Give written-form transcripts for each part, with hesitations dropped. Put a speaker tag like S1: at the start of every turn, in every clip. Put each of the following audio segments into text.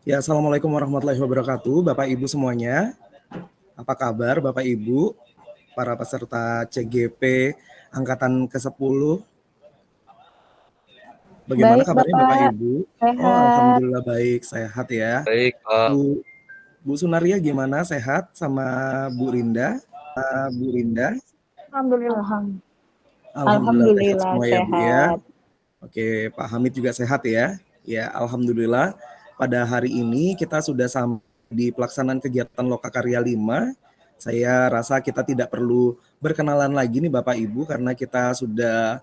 S1: Ya, Assalamualaikum warahmatullahi wabarakatuh, Bapak Ibu semuanya. Apa kabar Bapak Ibu, para peserta CGP Angkatan ke-10? Bagaimana
S2: Baik,
S1: kabarnya Bapak
S2: Bapak.
S1: Ibu? Oh,
S2: Sehat.
S1: Alhamdulillah baik, sehat ya.
S3: Baik, Pak.
S1: Bu Sunaria gimana, sehat sama Bu Rinda? Bu Rinda?
S2: Alhamdulillah.
S1: Alhamdulillah sehat
S2: Alhamdulillah
S1: semua ya Bu ya.
S2: sehat.
S1: Oke, Pak Hamid juga sehat ya. Ya, Alhamdulillah pada hari ini kita sudah sampai di pelaksanaan kegiatan Lokakarya 5. Saya rasa kita tidak perlu berkenalan lagi nih Bapak Ibu karena kita sudah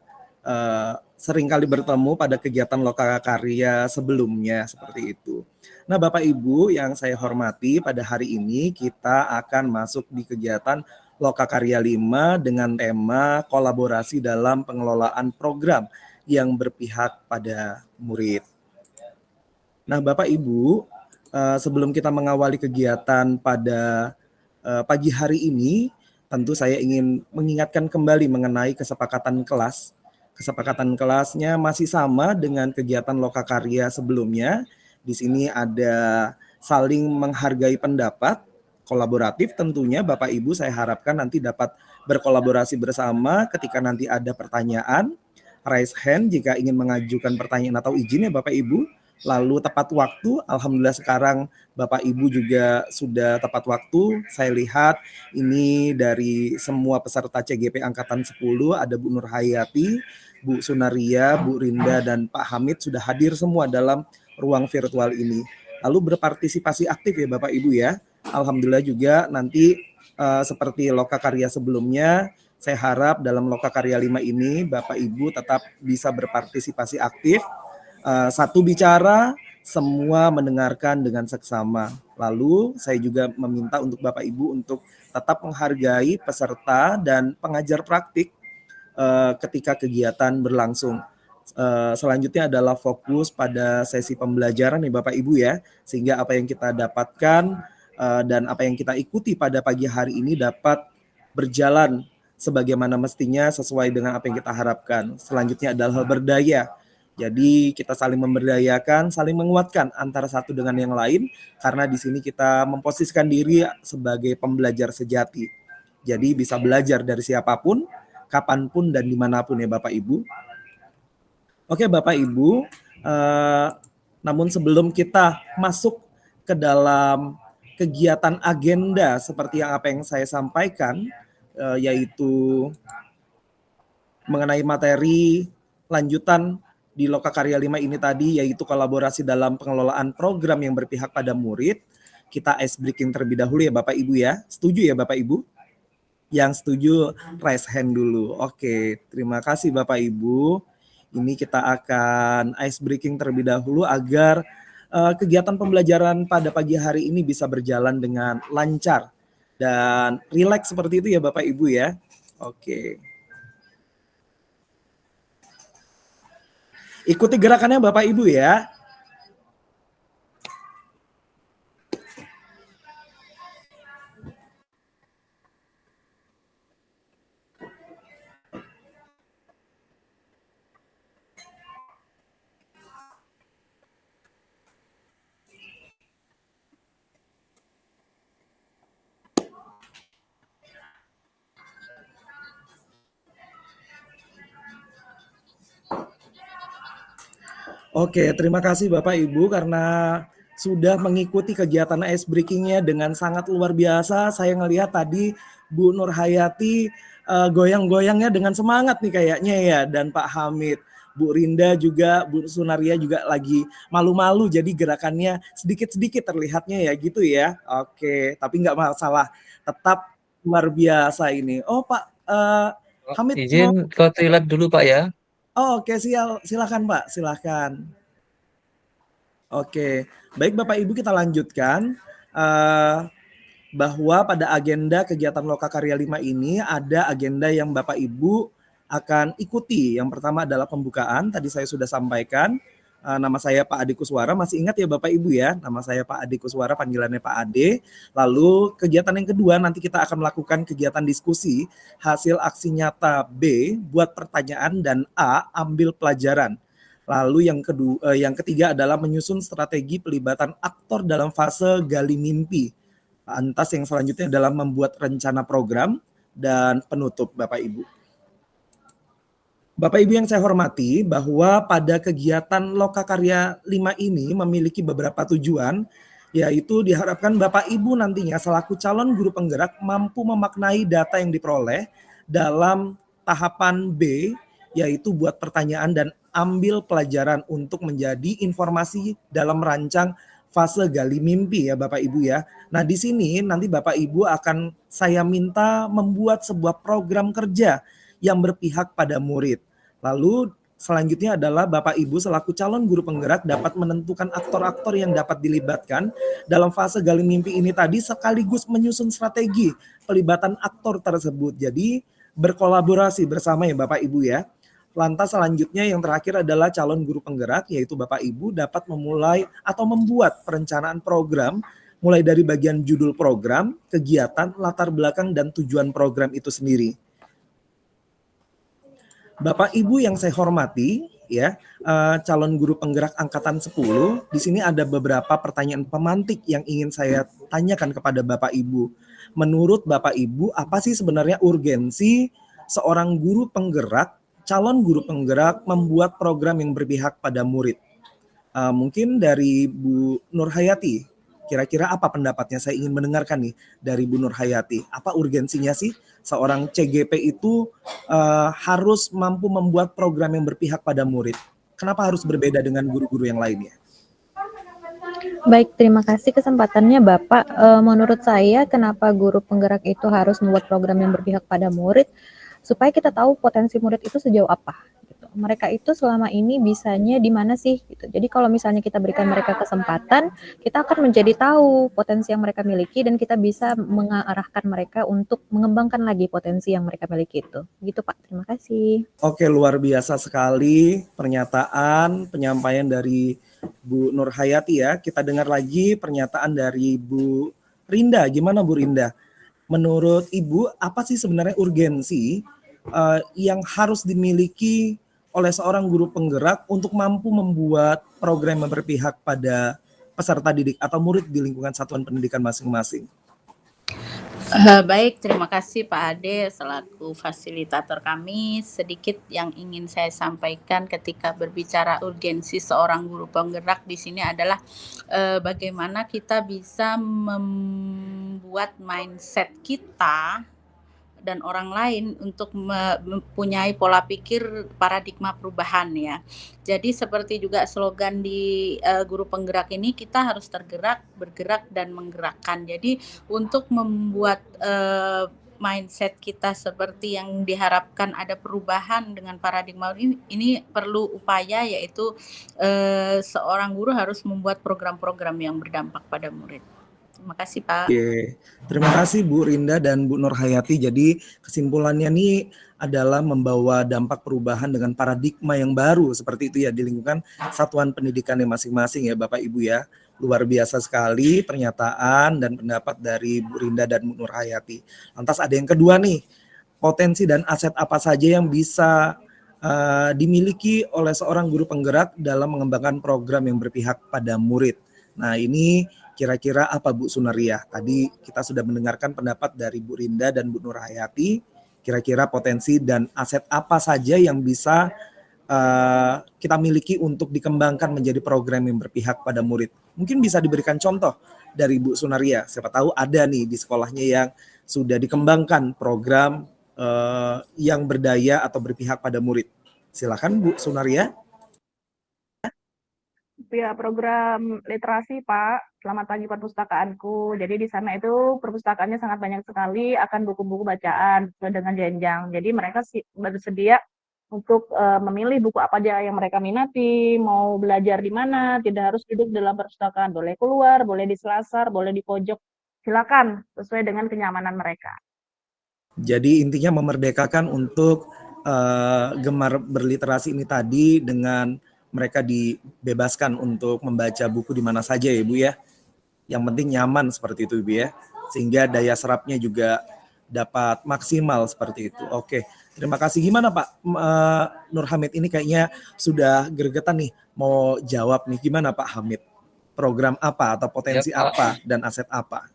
S1: sering kali bertemu pada kegiatan Lokakarya sebelumnya seperti itu. Nah, Bapak Ibu yang saya hormati, pada hari ini kita akan masuk di kegiatan Lokakarya 5 dengan tema kolaborasi dalam pengelolaan program yang berpihak pada murid. Nah, Bapak Ibu, sebelum kita mengawali kegiatan pada pagi hari ini, tentu saya ingin mengingatkan kembali mengenai kesepakatan kelas. Kesepakatan kelasnya masih sama dengan kegiatan Lokakarya sebelumnya. Di sini ada saling menghargai pendapat, kolaboratif tentunya Bapak Ibu saya harapkan nanti dapat berkolaborasi bersama ketika nanti ada pertanyaan, raise hand jika ingin mengajukan pertanyaan atau izin ya Bapak Ibu. Lalu tepat waktu, alhamdulillah sekarang Bapak Ibu juga sudah tepat waktu. Saya lihat ini dari semua peserta CGP Angkatan 10, ada Bu Nur Hayati, Bu Sunaria, Bu Rinda, dan Pak Hamid sudah hadir semua dalam ruang virtual ini. Lalu berpartisipasi aktif ya Bapak Ibu ya. Alhamdulillah juga nanti seperti Lokakarya sebelumnya, saya harap dalam Lokakarya 5 ini Bapak Ibu tetap bisa berpartisipasi aktif. Satu bicara, semua mendengarkan dengan seksama. Lalu saya juga meminta untuk Bapak Ibu untuk tetap menghargai peserta dan pengajar praktik ketika kegiatan berlangsung. Selanjutnya adalah fokus pada sesi pembelajaran nih Bapak Ibu ya, sehingga apa yang kita dapatkan dan apa yang kita ikuti pada pagi hari ini dapat berjalan sebagaimana mestinya sesuai dengan apa yang kita harapkan. Selanjutnya adalah hal berdaya. Jadi kita saling memberdayakan, saling menguatkan antara satu dengan yang lain, karena di sini kita memposisikan diri sebagai pembelajar sejati. Jadi bisa belajar dari siapapun, kapanpun dan dimanapun ya Bapak Ibu. Oke Bapak Ibu, namun sebelum kita masuk ke dalam kegiatan agenda seperti yang apa yang saya sampaikan, yaitu mengenai materi lanjutan di Lokakarya 5 ini tadi, yaitu kolaborasi dalam pengelolaan program yang berpihak pada murid. Kita ice breaking terlebih dahulu ya Bapak Ibu ya. Setuju ya Bapak Ibu? Yang setuju raise hand dulu. Oke, terima kasih Bapak Ibu. Ini kita akan ice breaking terlebih dahulu agar kegiatan pembelajaran pada pagi hari ini bisa berjalan dengan lancar dan rileks seperti itu ya Bapak Ibu ya. Oke. Ikuti gerakannya Bapak Ibu ya. Oke, terima kasih Bapak Ibu karena sudah mengikuti kegiatan ice breaking-nya dengan sangat luar biasa. Saya ngelihat tadi Bu Nur Hayati goyang-goyangnya dengan semangat nih kayaknya ya, dan Pak Hamid. Bu Rinda juga, Bu Sunaria juga lagi malu-malu jadi gerakannya sedikit-sedikit terlihatnya ya gitu ya. Oke, tapi nggak masalah, tetap luar biasa ini. Oh Pak Hamid
S3: Izin
S1: mau.
S3: ke toilet dulu, Pak ya.
S1: Oh, oke, silakan Pak, silakan. Oke, baik Bapak Ibu kita lanjutkan. Bahwa pada agenda kegiatan Lokakarya 5 ini ada agenda yang Bapak Ibu akan ikuti. Yang pertama adalah pembukaan, tadi saya sudah sampaikan. Nama saya Pak Ade Kuswara, masih ingat ya Bapak Ibu ya? Nama saya Pak Ade Kuswara, panggilannya Pak Ade. Lalu kegiatan yang kedua nanti kita akan melakukan kegiatan diskusi hasil aksi nyata B, buat pertanyaan, dan A, ambil pelajaran. Lalu yang ketiga adalah menyusun strategi pelibatan aktor dalam fase gali mimpi. Lantas yang selanjutnya adalah membuat rencana program dan penutup, Bapak Ibu. Bapak Ibu yang saya hormati, bahwa pada kegiatan Lokakarya 5 ini memiliki beberapa tujuan, yaitu diharapkan Bapak Ibu nantinya selaku calon guru penggerak mampu memaknai data yang diperoleh dalam tahapan B, yaitu buat pertanyaan dan ambil pelajaran untuk menjadi informasi dalam merancang fase gali mimpi ya Bapak Ibu ya. Nah di sini nanti Bapak Ibu akan saya minta membuat sebuah program kerja yang berpihak pada murid. Lalu selanjutnya adalah Bapak Ibu selaku calon guru penggerak dapat menentukan aktor-aktor yang dapat dilibatkan dalam fase gali mimpi ini tadi, sekaligus menyusun strategi pelibatan aktor tersebut. Jadi berkolaborasi bersama ya Bapak Ibu ya. Lantas selanjutnya yang terakhir adalah calon guru penggerak, yaitu Bapak Ibu dapat memulai atau membuat perencanaan program mulai dari bagian judul program, kegiatan, latar belakang, dan tujuan program itu sendiri. Bapak Ibu yang saya hormati, ya, calon guru penggerak angkatan 10, di sini ada beberapa pertanyaan pemantik yang ingin saya tanyakan kepada Bapak Ibu. Menurut Bapak Ibu, apa sih sebenarnya urgensi seorang guru penggerak, calon guru penggerak membuat program yang berpihak pada murid? Mungkin dari Bu Nur Hayati, kira-kira apa pendapatnya? Saya ingin mendengarkan nih dari Bu Nur Hayati. Apa urgensinya sih seorang CGP itu harus mampu membuat program yang berpihak pada murid? Kenapa harus berbeda dengan guru-guru yang lainnya?
S2: Baik, terima kasih kesempatannya Bapak. Menurut saya, kenapa guru penggerak itu harus membuat program yang berpihak pada murid? Supaya kita tahu potensi murid itu sejauh apa. Gitu. Mereka itu selama ini bisanya di mana sih? Gitu. Jadi kalau misalnya kita berikan mereka kesempatan, kita akan menjadi tahu potensi yang mereka miliki dan kita bisa mengarahkan mereka untuk mengembangkan lagi potensi yang mereka miliki itu. Gitu Pak, terima kasih.
S1: Oke, luar biasa sekali pernyataan, penyampaian dari Bu Nur Hayati ya. Kita dengar lagi pernyataan dari Bu Rinda. Gimana Bu Rinda? Menurut Ibu, apa sih sebenarnya urgensi yang harus dimiliki oleh seorang guru penggerak untuk mampu membuat program yang berpihak pada peserta didik atau murid di lingkungan satuan pendidikan masing-masing?
S4: Baik, terima kasih Pak Ade selaku fasilitator kami. Sedikit yang ingin saya sampaikan ketika berbicara urgensi seorang guru penggerak di sini adalah bagaimana kita bisa membuat mindset kita dan orang lain untuk mempunyai pola pikir paradigma perubahan ya. Jadi seperti juga slogan di guru penggerak ini, kita harus tergerak, bergerak, dan menggerakkan. Jadi untuk membuat mindset kita seperti yang diharapkan ada perubahan dengan paradigma ini perlu upaya, yaitu seorang guru harus membuat program-program yang berdampak pada murid. Terima kasih Pak.
S1: Oke, terima kasih Bu Rinda dan Bu Nur Hayati. Jadi kesimpulannya nih adalah membawa dampak perubahan dengan paradigma yang baru seperti itu ya di lingkungan satuan pendidikan yang masing-masing ya Bapak Ibu ya. Luar biasa sekali pernyataan dan pendapat dari Bu Rinda dan Bu Nur Hayati. Lantas ada yang kedua nih, potensi dan aset apa saja yang bisa dimiliki oleh seorang guru penggerak dalam mengembangkan program yang berpihak pada murid. Nah ini kira-kira apa Bu Sunaria? Tadi kita sudah mendengarkan pendapat dari Bu Rinda dan Bu Nur Hayati. Kira-kira potensi dan aset apa saja yang bisa kita miliki untuk dikembangkan menjadi program yang berpihak pada murid? Mungkin bisa diberikan contoh dari Bu Sunaria. Siapa tahu ada nih di sekolahnya yang sudah dikembangkan program yang berdaya atau berpihak pada murid. Silakan Bu Sunaria.
S5: Ya, program literasi Pak, Selamat Pagi Perpustakaanku. Jadi di sana itu perpustakaannya sangat banyak sekali, akan buku-buku bacaan sesuai dengan jenjang. Jadi mereka bersedia untuk memilih buku apa aja yang mereka minati, mau belajar di mana, tidak harus duduk dalam perpustakaan, boleh keluar, boleh di selasar, boleh di pojok. Silakan sesuai dengan kenyamanan mereka.
S1: Jadi intinya memerdekakan untuk gemar berliterasi ini tadi dengan mereka dibebaskan untuk membaca buku di mana saja ya Bu ya. Yang penting nyaman seperti itu Bu ya. Sehingga daya serapnya juga dapat maksimal seperti itu. Oke. Terima kasih. Gimana Pak Nur Hamid ini kayaknya sudah gregetan nih mau jawab nih. Gimana Pak Hamid? Program apa atau
S3: Ya
S1: potensi
S3: Pak,
S1: apa dan aset apa?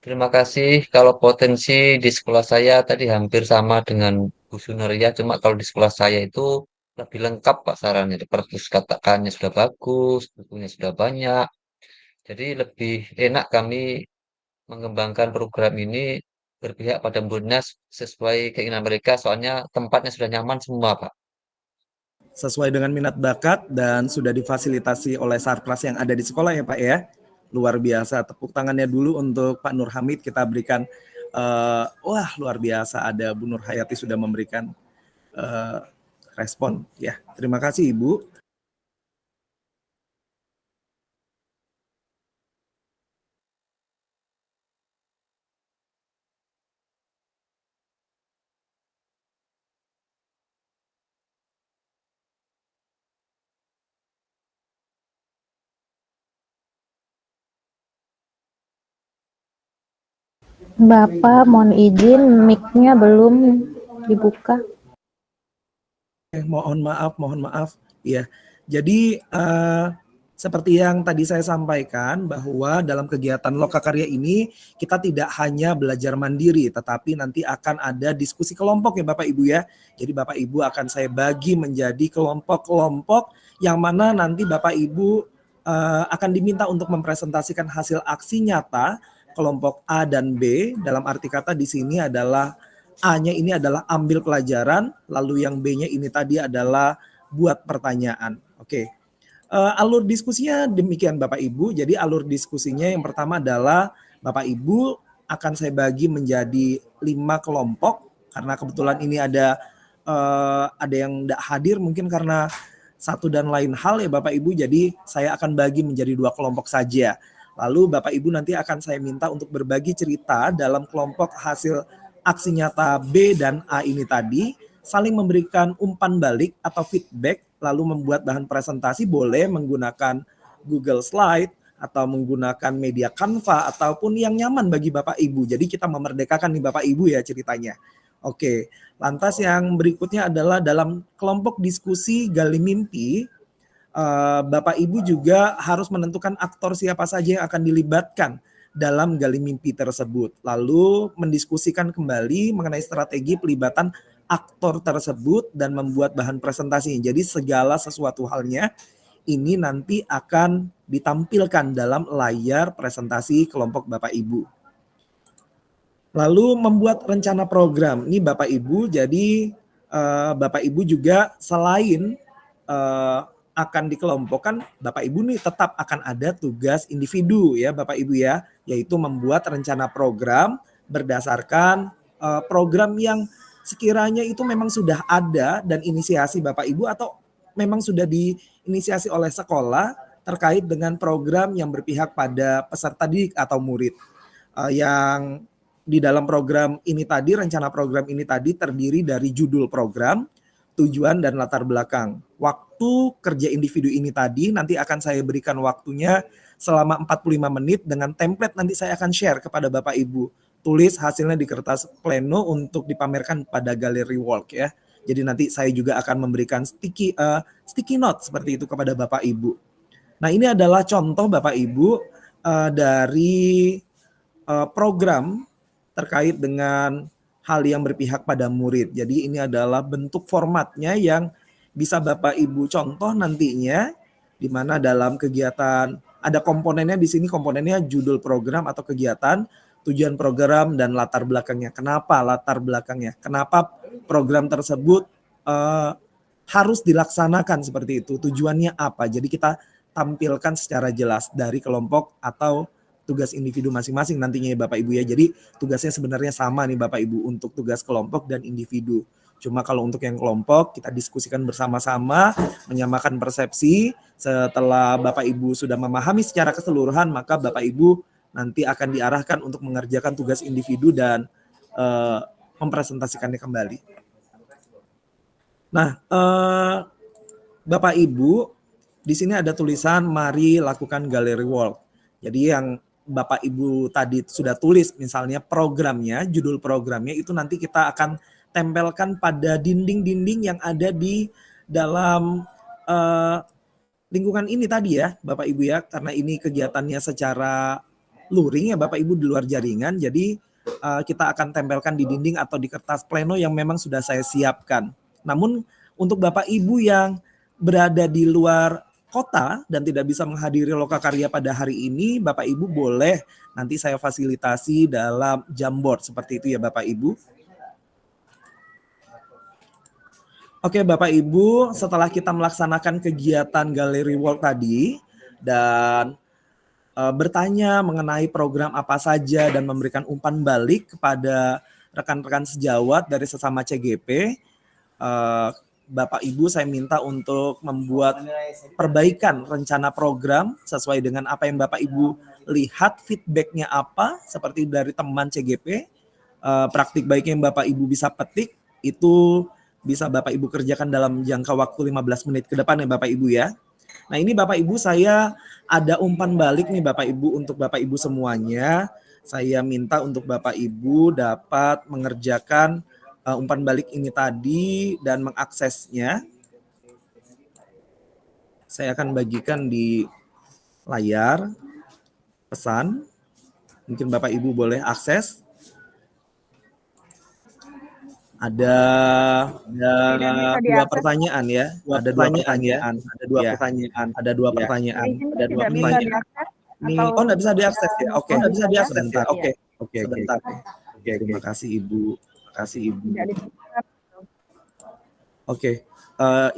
S3: terima kasih. Kalau potensi di sekolah saya tadi hampir sama dengan Bu Sunaria, cuma kalau di sekolah saya itu lebih lengkap Pak sarannya. Perpustakaannya sudah bagus, bukunya sudah banyak. Jadi lebih enak kami mengembangkan program ini berpihak pada muridnya sesuai keinginan mereka, soalnya tempatnya sudah nyaman semua Pak.
S1: Sesuai dengan minat bakat dan sudah difasilitasi oleh Sarpras yang ada di sekolah ya Pak ya. Luar biasa. Tepuk tangannya dulu untuk Pak Nur Hamid, kita berikan wah luar biasa, ada Bu Nur Hayati sudah memberikan eh, respon ya. Terima kasih Ibu.
S2: Bapak, mohon izin mic-nya belum dibuka.
S1: Mohon maaf. Ya, jadi seperti yang tadi saya sampaikan bahwa dalam kegiatan Lokakarya ini kita tidak hanya belajar mandiri, tetapi nanti akan ada diskusi kelompok ya Bapak Ibu ya. Jadi Bapak Ibu akan saya bagi menjadi kelompok-kelompok yang mana nanti Bapak Ibu akan diminta untuk mempresentasikan hasil aksi nyata kelompok A dan B. Dalam arti kata di sini adalah A-nya ini adalah ambil pelajaran, lalu yang B-nya ini tadi adalah buat pertanyaan. Oke. Alur diskusinya demikian Bapak Ibu. Jadi alur diskusinya yang pertama adalah Bapak Ibu akan saya bagi menjadi 5 kelompok karena kebetulan ini ada yang tidak hadir mungkin karena satu dan lain hal ya Bapak Ibu. Jadi saya akan bagi menjadi 2 kelompok saja. Lalu Bapak Ibu nanti akan saya minta untuk berbagi cerita dalam kelompok hasil aksi nyata B dan A ini tadi, saling memberikan umpan balik atau feedback, lalu membuat bahan presentasi boleh menggunakan Google Slide atau menggunakan media Canva ataupun yang nyaman bagi Bapak Ibu. Jadi kita memerdekakan nih Bapak Ibu ya ceritanya. Oke, lantas yang berikutnya adalah dalam kelompok diskusi gali mimpi, Bapak Ibu juga harus menentukan aktor siapa saja yang akan dilibatkan dalam gali mimpi tersebut. Lalu mendiskusikan kembali mengenai strategi pelibatan aktor tersebut dan membuat bahan presentasi. Jadi segala sesuatu halnya ini nanti akan ditampilkan dalam layar presentasi kelompok Bapak Ibu. Lalu membuat rencana program. Ini Bapak Ibu, jadi Bapak Ibu juga selain akan dikelompokkan, Bapak Ibu nih tetap akan ada tugas individu ya Bapak Ibu ya, yaitu membuat rencana program berdasarkan program yang sekiranya itu memang sudah ada dan inisiasi Bapak Ibu atau memang sudah diinisiasi oleh sekolah terkait dengan program yang berpihak pada peserta didik atau murid. Yang di dalam program ini tadi, rencana program ini tadi terdiri dari judul program, tujuan dan latar belakang. Waktu kerja individu ini tadi nanti akan saya berikan waktunya selama 45 menit dengan template nanti saya akan share kepada Bapak Ibu. Tulis hasilnya di kertas pleno untuk dipamerkan pada galeri walk ya. Jadi nanti saya juga akan memberikan sticky note seperti itu kepada Bapak Ibu. Nah ini adalah contoh Bapak Ibu dari program terkait dengan hal yang berpihak pada murid. Jadi ini adalah bentuk formatnya yang bisa Bapak Ibu contoh nantinya, di mana dalam kegiatan ada komponennya di sini, komponennya judul program atau kegiatan, tujuan program dan latar belakangnya. Kenapa latar belakangnya? Kenapa program tersebut harus dilaksanakan seperti itu? Tujuannya apa? Jadi kita tampilkan secara jelas dari kelompok atau tugas individu masing-masing nantinya ya Bapak Ibu ya. Jadi tugasnya sebenarnya sama nih Bapak Ibu untuk tugas kelompok dan individu. Cuma kalau untuk yang kelompok kita diskusikan bersama-sama, menyamakan persepsi. Setelah Bapak Ibu sudah memahami secara keseluruhan, maka Bapak Ibu nanti akan diarahkan untuk mengerjakan tugas individu dan mempresentasikannya kembali. Nah, Bapak Ibu, di sini ada tulisan mari lakukan galeri walk. Jadi yang Bapak Ibu tadi sudah tulis misalnya programnya, judul programnya itu nanti kita akan tempelkan pada dinding-dinding yang ada di dalam lingkungan ini tadi ya Bapak Ibu ya, karena ini kegiatannya secara luring ya Bapak Ibu, di luar jaringan, jadi kita akan tempelkan di dinding atau di kertas pleno yang memang sudah saya siapkan. Namun untuk Bapak Ibu yang berada di luar kota dan tidak bisa menghadiri Lokakarya pada hari ini, Bapak Ibu boleh nanti saya fasilitasi dalam Jamboard seperti itu ya Bapak Ibu. Oke Bapak Ibu, setelah kita melaksanakan kegiatan Gallery Walk tadi dan bertanya mengenai program apa saja dan memberikan umpan balik kepada rekan-rekan sejawat dari sesama CGP, Bapak Ibu saya minta untuk membuat perbaikan rencana program sesuai dengan apa yang Bapak Ibu lihat, feedbacknya apa, seperti dari teman CGP, praktik baik yang Bapak Ibu bisa petik, itu bisa Bapak Ibu kerjakan dalam jangka waktu 15 menit ke depan ya Bapak Ibu ya. Nah ini Bapak Ibu saya ada umpan balik nih Bapak Ibu untuk Bapak Ibu semuanya. Saya minta untuk Bapak Ibu dapat mengerjakan umpan balik ini tadi dan mengaksesnya. Saya akan bagikan di layar pesan. Mungkin Bapak Ibu boleh akses. Ada dua pertanyaan ya. Ada dua pertanyaan. Ada dua pertanyaan.
S5: Ada dua pertanyaan.
S1: Oh, nggak bisa diakses ya? Oke.
S5: Nggak bisa diakses.
S1: Sebentar.
S5: Oke.
S1: Oke. Terima kasih Ibu. Oke.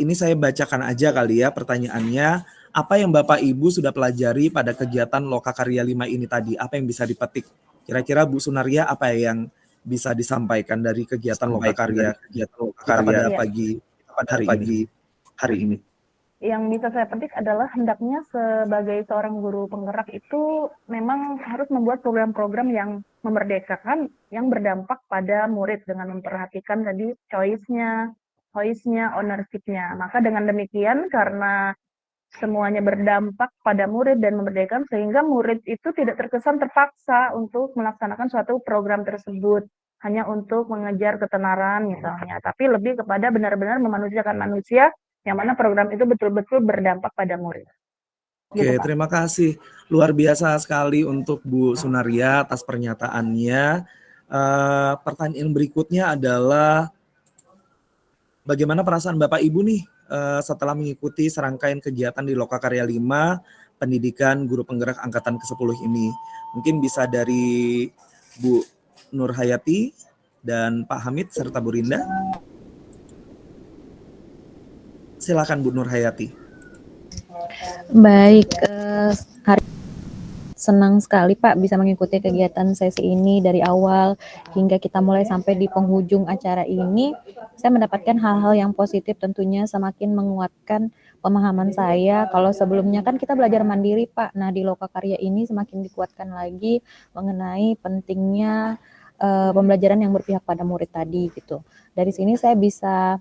S1: Ini saya bacakan aja kali ya pertanyaannya. Apa yang Bapak Ibu sudah pelajari pada kegiatan Lokakarya 5 ini tadi? Apa yang bisa dipetik? Kira-kira Bu Sunaria apa yang bisa disampaikan dari kegiatan Lokakarya pada pagi hari ini?
S5: Yang bisa saya petik adalah hendaknya sebagai seorang guru penggerak itu memang harus membuat program-program yang memerdekakan, yang berdampak pada murid dengan memperhatikan tadi choice-nya, ownership-nya. Maka dengan demikian karena semuanya berdampak pada murid dan memerdekakan sehingga murid itu tidak terkesan terpaksa untuk melaksanakan suatu program tersebut hanya untuk mengejar ketenaran misalnya, tapi lebih kepada benar-benar memanusiakan manusia yang mana program itu betul-betul berdampak pada murid.
S1: Oke, terima kasih. Luar biasa sekali untuk Bu Sunaria atas pernyataannya. Pertanyaan berikutnya adalah bagaimana perasaan Bapak Ibu nih setelah mengikuti serangkaian kegiatan di Lokakarya 5 pendidikan guru penggerak angkatan ke-10 ini? Mungkin bisa dari Bu Nur Hayati dan Pak Hamid serta Bu Rinda. Silakan Bu Nur Hayati.
S2: Baik, hari senang sekali Pak bisa mengikuti kegiatan sesi ini dari awal hingga kita mulai sampai di penghujung acara ini. Saya mendapatkan hal-hal yang positif, tentunya semakin menguatkan pemahaman saya. Kalau sebelumnya kan kita belajar mandiri Pak, nah di Lokakarya ini semakin dikuatkan lagi mengenai pentingnya pembelajaran yang berpihak pada murid tadi gitu. Dari sini saya bisa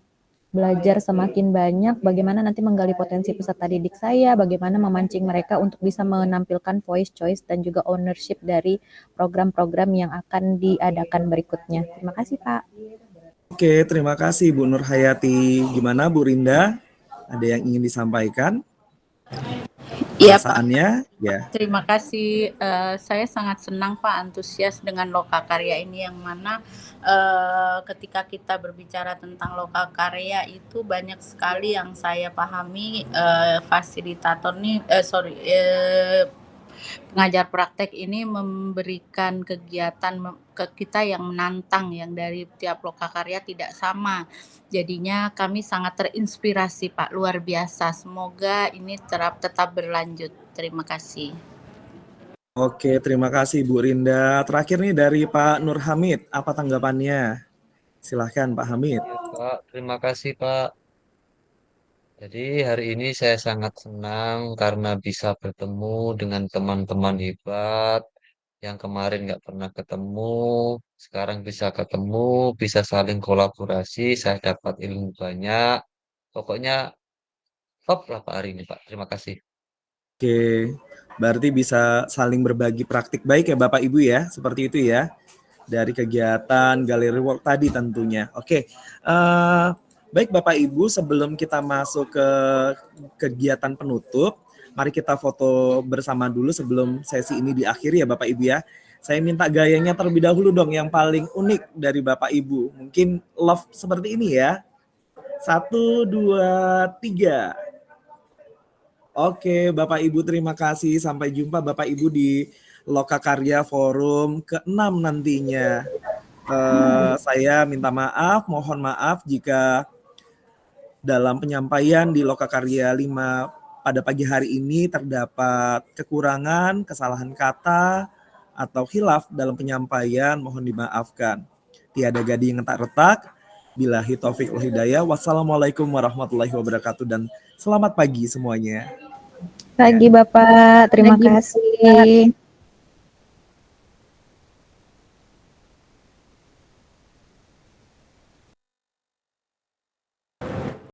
S2: belajar semakin banyak bagaimana nanti menggali potensi peserta didik saya, bagaimana memancing mereka untuk bisa menampilkan voice, choice, dan juga ownership dari program-program yang akan diadakan berikutnya. Terima kasih Pak.
S1: Oke, terima kasih Bu Nur Hayati. Gimana Bu Rinda? Ada yang ingin disampaikan?
S4: Iya Pak.
S1: Perasaannya? Ya.
S4: Terima kasih. Saya sangat senang Pak, antusias dengan Lokakarya ini yang mana ketika kita berbicara tentang Lokakarya itu banyak sekali yang saya pahami. Fasilitator nih, pengajar praktek ini memberikan kegiatan ke kita yang menantang, yang dari tiap Lokakarya tidak sama. Jadinya kami sangat terinspirasi Pak, luar biasa. Semoga ini tetap berlanjut. Terima kasih.
S1: Oke, terima kasih Bu Rinda. Terakhir nih dari Pak Nur Hamid, apa tanggapannya? Silahkan Pak Hamid.
S3: Ya, Pak, terima kasih Pak. Jadi hari ini saya sangat senang karena bisa bertemu dengan teman-teman hebat yang kemarin nggak pernah ketemu, sekarang bisa ketemu, bisa saling kolaborasi, saya dapat ilmu banyak. Pokoknya top lah Pak hari ini Pak. Terima kasih.
S1: Oke, berarti bisa saling berbagi praktik baik ya Bapak Ibu ya, seperti itu ya. dari kegiatan Galeri Work tadi tentunya. Oke, baik Bapak Ibu, sebelum kita masuk ke kegiatan penutup, mari kita foto bersama dulu sebelum sesi ini diakhiri ya Bapak Ibu ya. Saya minta gayanya terlebih dahulu dong yang paling unik dari Bapak Ibu. Mungkin love seperti ini ya. 1, 2, 3. Oke, Bapak Ibu terima kasih. Sampai jumpa Bapak Ibu di Lokakarya Forum ke-6 nantinya. Saya minta maaf, mohon maaf jika dalam penyampaian di Lokakarya 5 pada pagi hari ini terdapat kekurangan, kesalahan kata, atau khilaf dalam penyampaian, mohon dimaafkan. Tiada gading yang tak retak. Billahi taufiq wal hidayah. Wassalamualaikum warahmatullahi wabarakatuh dan selamat pagi semuanya.
S2: Pagi Bapak, terima kasih.